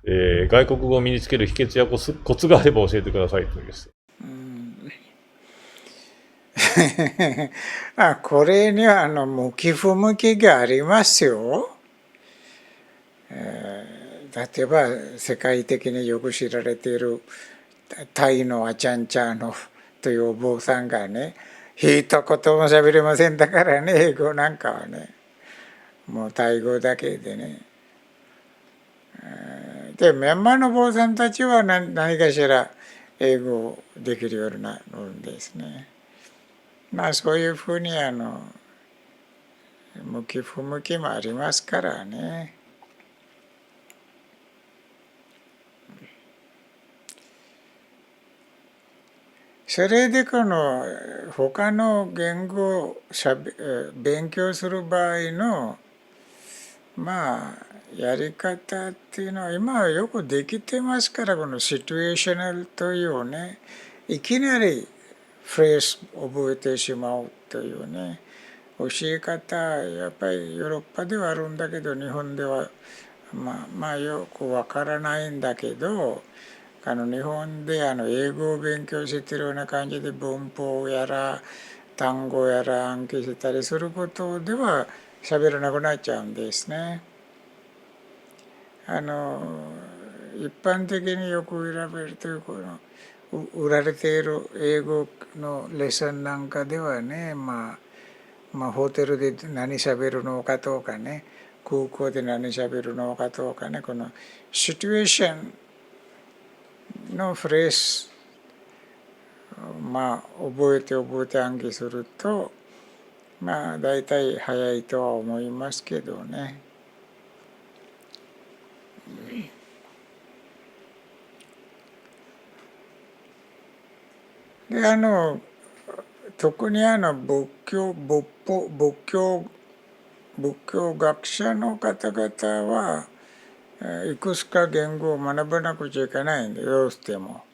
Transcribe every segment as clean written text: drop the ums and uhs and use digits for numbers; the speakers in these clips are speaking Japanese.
外国語を身につける秘訣やコツがあれば教えてくださいというです。これには向き不向きがありますよ。例えば世界的によく知られているタイのアチャンチャーノフというお坊さんがね、一言も喋れませんだからね、英語なんかはね、もうタイ語だけでね。でミャンマーの坊さんたちは何かしら英語できるようになるんですね。そういうふうに向き不向きもありますからね。それでこの他の言語を勉強する場合のやり方っていうのは今はよくできてますから、このシチュエーショナルというね、いきなりフレーズ覚えてしまうというね、教え方やっぱりヨーロッパではあるんだけど日本ではよくわからないんだけど、日本で英語を勉強しているような感じで文法やら単語やら暗記したりすることでは喋らなくなっちゃうんですね。一般的によく選べるという売られている英語のレッスンなんかではね、ホテルで何喋るのかとかね、空港で何喋るのかとかね、このシチュエーションのフレーズ覚えて暗記すると大体早いとは思いますけどね。で特に仏教学者の方々はいくつか言語を学ばなくちゃいけないんで、どうしても。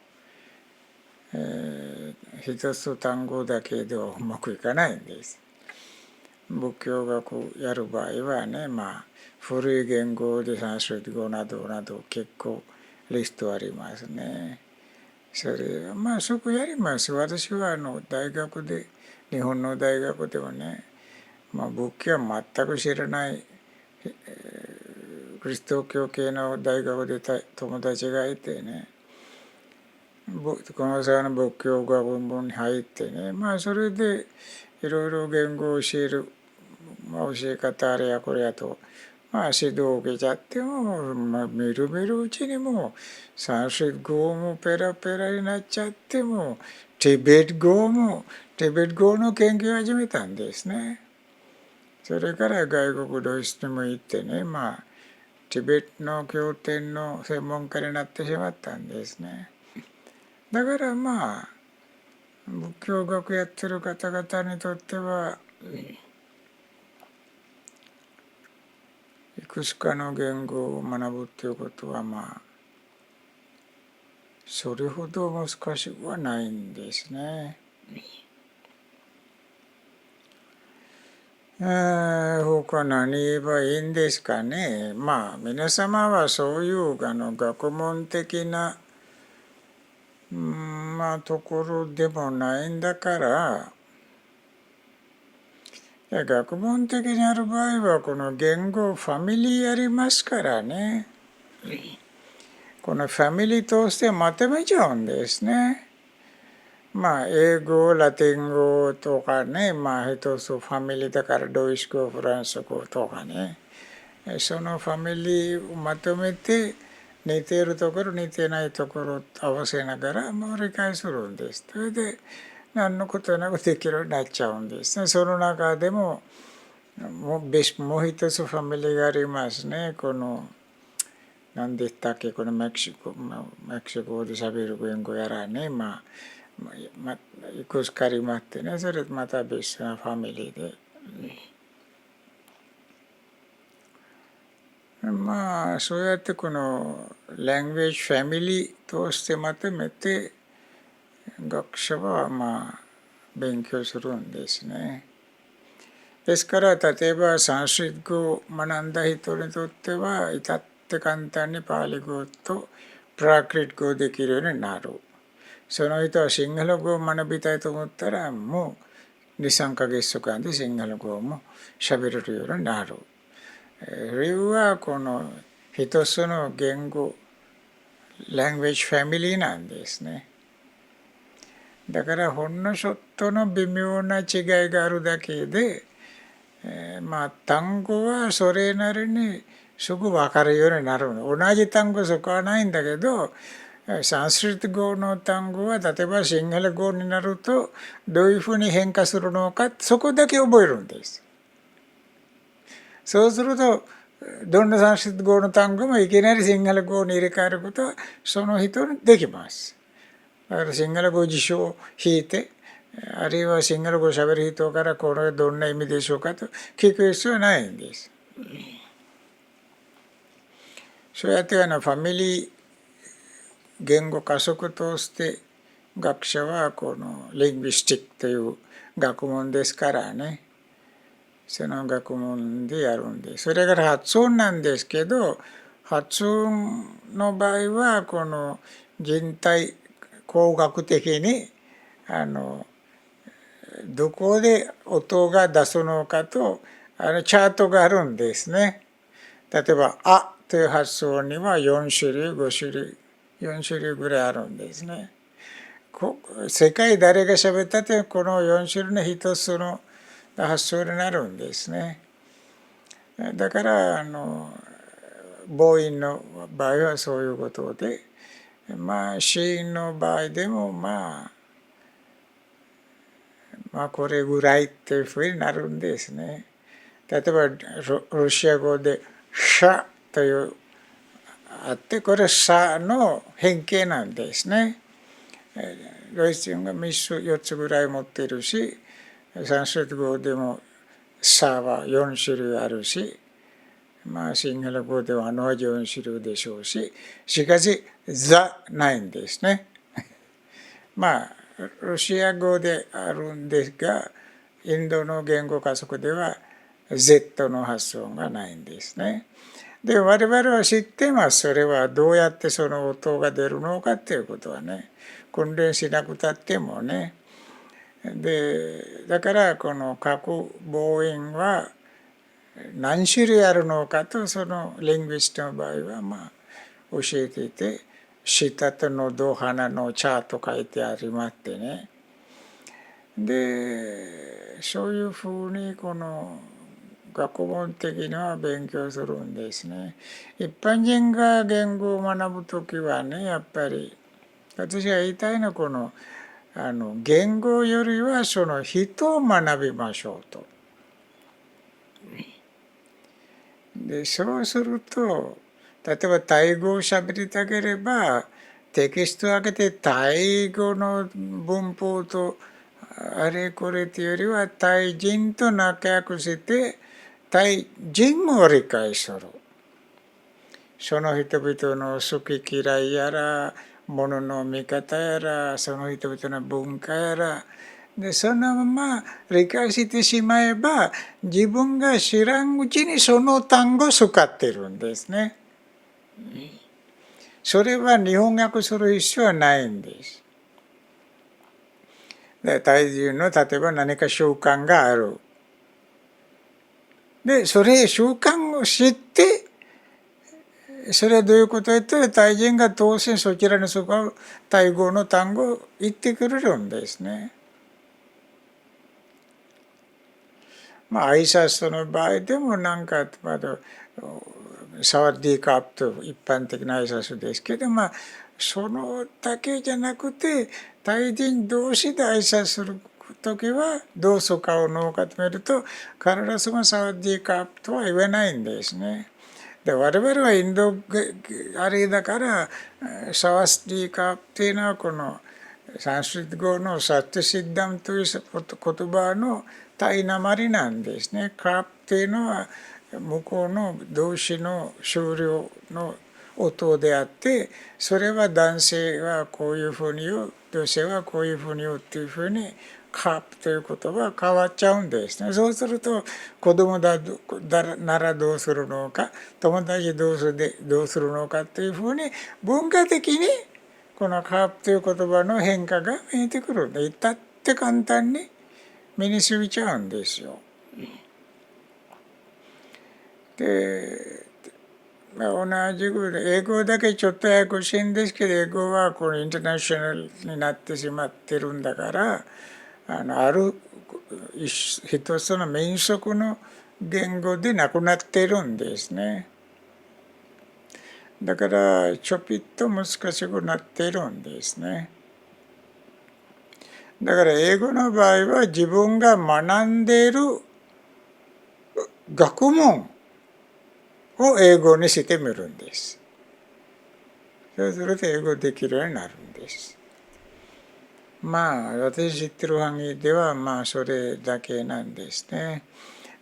一つ単語だけではうまくいかないんです。仏教学やる場合はね、古い言語でサンスクリット語などなど結構リストありますね。それすぐやります。私は大学で、日本の大学ではね、仏教は全く知らないキリスト教系の大学で友達がいてね、この際の仏教学部に入ってね、それでいろいろ言語を教える、教え方あれやこれやと、指導を受けちゃっても、みるみるうちにもうサンスクリット語もペラペラになっちゃっても、ティベット語の研究を始めたんですね。それから外国ドイツにも行ってね、ティベットの経典の専門家になってしまったんですね。だから仏教学やってる方々にとってはいくつかの言語を学ぶということはそれほど難しくはないんですね。他何言えばいいんですかね。皆様はそういう学問的なところでもないんだから、学問的にある場合はこの言語ファミリーありますからね、このファミリーとしてまとめちゃうんですね。英語ラテン語とかね、一つファミリーだからドイツ語フランス語とかね、そのファミリーをまとめて似ているところ似てないところを合わせながら理解するんです。それで何のことなくできるようになっちゃうんですね。その中でももう一つファミリーがありますね。何でしたっけ、このメキシコ語で喋る言語やらね、いくつかありまってね、それまた別なファミリーで。そうやってこのラングエージファミリーとしてまとめて学者は勉強するんですね。ですから例えばサンスクリット語を学んだ人にとっては至って簡単にパーリ語とプラクリット語できるようになる。その人はシンガル語を学びたいと思ったらもう2、3ヶ月間でシンガル語も喋れるようになる。理由はこの一つの言語、language family なんですね。だからほんのちょっとの微妙な違いがあるだけで、単語はそれなりにすぐ分かるようになる。同じ単語そこはないんだけど、サンスクリット語の単語は例えばシンガル語になるとどういうふうに変化するのか、そこだけ覚えるんです。そうするとどんなサンスクリット語の単語もいきなりシンガル語に入れ替えることはその人にできます。だからシンガル語辞書を引いて、あるいはシンガル語をしゃべる人からこれはどんな意味でしょうかと聞く必要はないんです。そうやってファミリー言語家族として学者はこのリングィスティックという学問ですからね、その学問でやるんです。それから発音なんですけど、発音の場合はこの人体工学的にどこで音が出すのかとチャートがあるんですね。例えば「あ」という発音には4種類5種類4種類ぐらいあるんですね。世界誰が喋ったってこの4種類の一つの発音になるんですね。だから母音の場合はそういうことで、子音の場合でもこれぐらいっていうふうになるんですね。例えばロシア語でシャというあって、これサの変形なんですね。ドイツ人が3つ4つぐらい持っているし、サンスクリット語でもサは4種類あるし、シンガル語では同じ4種類でしょうし、しかしザないんですね。ロシア語であるんですが、インドの言語家族では Z の発音がないんですね。で我々は知ってます。それはどうやってその音が出るのかっていうことはね、訓練しなくたってもね。だからこの各母音は何種類あるのかと、そのリングィストの場合は教えていて、舌と喉鼻の茶と書いてありましてね。でそういうふうにこの学問的には勉強するんですね。一般人が言語を学ぶときはね、やっぱり私が言いたいのはこの言語よりはその人を学びましょうと。でそうすると、例えばタイ語をしゃべりたければテキストを開けてタイ語の文法とあれこれというよりはタイ人と仲良くしてタイ人を理解する。その人々の好き嫌いやら物の見方やらその人々の文化やらでそのまま理解してしまえば自分が知らんうちにその単語を使っているんですね。それは日本訳する必要はないんです。タイ人の例えば何か習慣がある。でそれ習慣を知ってそれはどういうことかというとタイ人が当然そちらに使うタイ語の単語を言ってくれるんですね。挨拶の場合でもサワディーカープと一般的な挨拶ですけど、そのだけじゃなくてタイ人同士で挨拶する時はどう使うのかと見ると必ずしもサワディーカープとは言わないんですね。で我々はインドあれだからサワディーカープというのはこのサンスクリット語のサティシッダムという言葉のタイなまりなんですね。カープというのは向こうの動詞の終了の音であって、それは男性はこういうふうに言う、女性はこういうふうに言うっていうふうにカープという言葉は変わっちゃうんですね。そうすると子供ならどうするのか、友達どうするのかっていうふうに文化的にこのカープという言葉の変化が見えてくるんで、至って簡単に身に染みちゃうんですよ。で、同じく英語だけちょっとややこしいんですけど、英語はこのインターナショナルになってしまってるんだから、ある一つの民族の言語でなくなっているんですね。だからちょぴっと難しくなっているんですね。だから英語の場合は自分が学んでいる学問を英語にしてみるんです。そうすると英語できるようになるんです。まあ私知ってる範囲ではまあそれだけなんですね。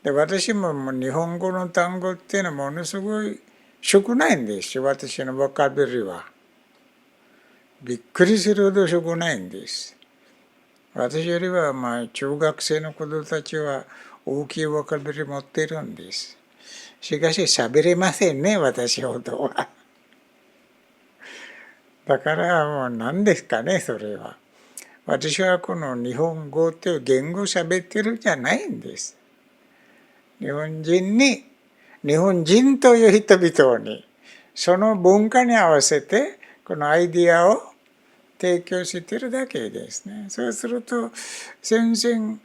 で私も日本語の単語っていうのはものすごい少ないんですよ。私のボキャブラリーは。びっくりするほど少ないんです。私よりはまあ中学生の子供たちは大きいボキャブラリー持っているんです。しかし喋れませんね、私ほどは。だからもう何ですかね、それは。私はこの日本語という言語を喋ってるんじゃないんです。日本人という人々に、その文化に合わせてこのアイディアを提供しているだけですね。そうすると全然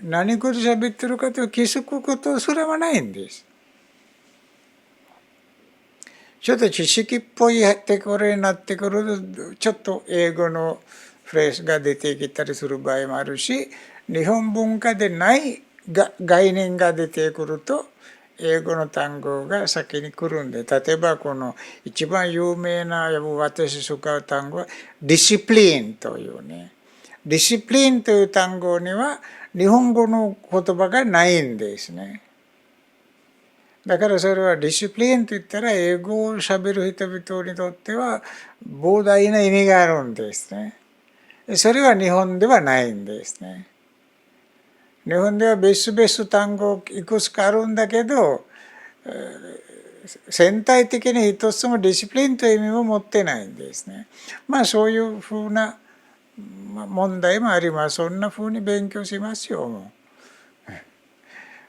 何こと喋ってるかと気づくことすらもないんです。ちょっと知識っぽいところになってくるとちょっと英語のフレーズが出てきたりする場合もあるし、日本文化でない概念が出てくると英語の単語が先に来るんで、例えばこの一番有名な私使う単語はディシプリンというね、ディシプリンという単語には日本語の言葉がないんですね。だからそれはディシプリンといったら英語をしゃべる人々にとっては膨大な意味があるんですね。それは日本ではないんですね。日本では別々単語いくつかあるんだけど、全体的に一つもディシプリンという意味も持ってないんですね。まあそういうふうな問題もあります。そんなふうに勉強しますよ、も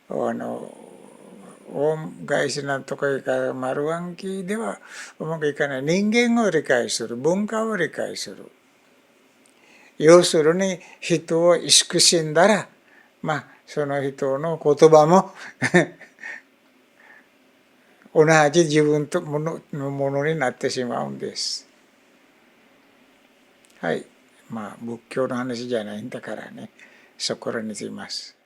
う。外資なんとかいうか丸暗記ではうまくいかない。人間を理解する、文化を理解する。要するに人を慈しんだら、まあその人の言葉も同じ自分のものになってしまうんです。はい。まあ仏教の話じゃないんだからね、そこらにします。